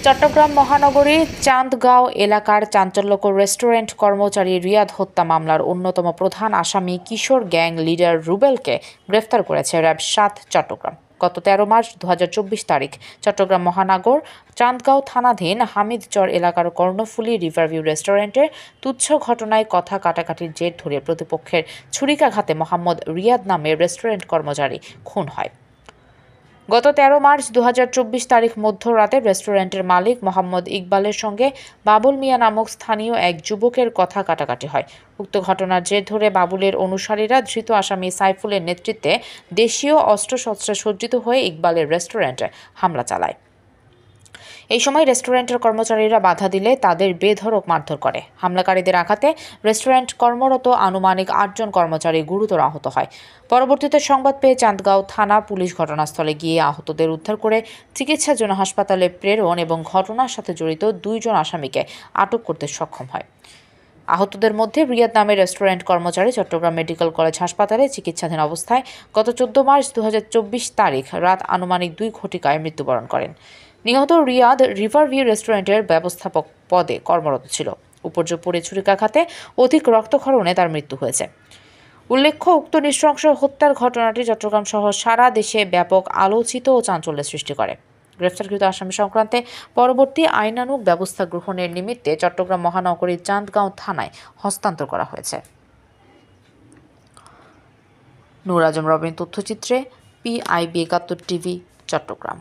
চট্টগ্রাম মহানগরীর চান্দগাঁও এলাকার চাঞ্চল্যকর রেস্টুরেন্ট কর্মচারী রিয়াদ হত্যা মামলার অন্যতম প্রধান আসামি কিশোর গ্যাং লিডার রুবেলকে গ্রেফতার করেছে র্যাব ৭ চট্টগ্রাম। গত ১৩ মার্চ ২০২৪ তারিখ চট্টগ্রাম মহানগর চান্দগাঁও থানাধীন হামিদচর এলাকার কর্ণফুলী রিভারভিউ রেস্টুরেন্টের তুচ্ছ ঘটনায় কথা কাটাকাটির জের ধরে প্রতিপক্ষের ছুরিকাঘাতে মোহাম্মদ রিয়াদ নামের রেস্টুরেন্ট কর্মচারী খুন হয়। গত ১৩ মার্চ ২০২৪ তারিখ মধ্যরাতে রেস্টুরেন্টের মালিক মোহাম্মদ ইকবালের সঙ্গে বাবুল মিয়া নামক স্থানীয় এক যুবকের কথা কাটাকাটি হয়। উক্ত ঘটনার জের ধরে বাবুলের অনুসারীরা ধৃত আসামি সাইফুলের নেতৃত্বে দেশীয় অস্ত্রশস্ত্রে সজ্জিত হয়ে ইকবালের রেস্টুরেন্টে হামলা চালায়। এই সময় রেস্টুরেন্টের কর্মচারীরা বাধা দিলে তাদের বেধড়ক মারধর করে। হামলাকারীদের আঘাতে রেস্টুরেন্ট কর্মরত আনুমানিক ৮ জন কর্মচারী গুরুতর আহত হয়। পরবর্তীতে সংবাদ পেয়ে চান্দগাঁও থানা পুলিশ ঘটনাস্থলে গিয়ে আহতদের উদ্ধার করে চিকিৎসার জন্য হাসপাতালে প্রেরণ এবং ঘটনার সাথে জড়িত ২ জন আসামিকে আটক করতে সক্ষম হয়। আহতদের মধ্যে রিয়াদ নামের রেস্টুরেন্ট কর্মচারী চট্টগ্রাম মেডিকেল কলেজ হাসপাতালে চিকিৎসাধীন অবস্থায় গত ১৪ মার্চ ২০২৪ তারিখ রাত আনুমানিক ২ ঘটিকায় মৃত্যুবরণ করেন। নিহত রিয়াদ রিভারভিউ রেস্টুরেন্টের ব্যবস্থাপক পদে কর্মরত ছিল। উপর্যুপরি ছুরিকাঘাতে অধিক রক্তক্ষরণে তার মৃত্যু হয়েছে। উল্লেখ্য, উক্ত নৃশংস হত্যার ঘটনাটি চট্টগ্রাম সহ সারা দেশে ব্যাপক আলোচিত ও চাঞ্চল্যের সৃষ্টি করে। গ্রেফতারকৃত আসামি সংক্রান্তে পরবর্তী আইনানুগ ব্যবস্থা গ্রহণের নিমিত্তে চট্টগ্রাম মহানগরীর চান্দগাঁও থানায় হস্তান্তর করা হয়েছে। নূর আজম রবিন, তথ্যচিত্রে PIB ৭১ টিভি, চট্টগ্রাম।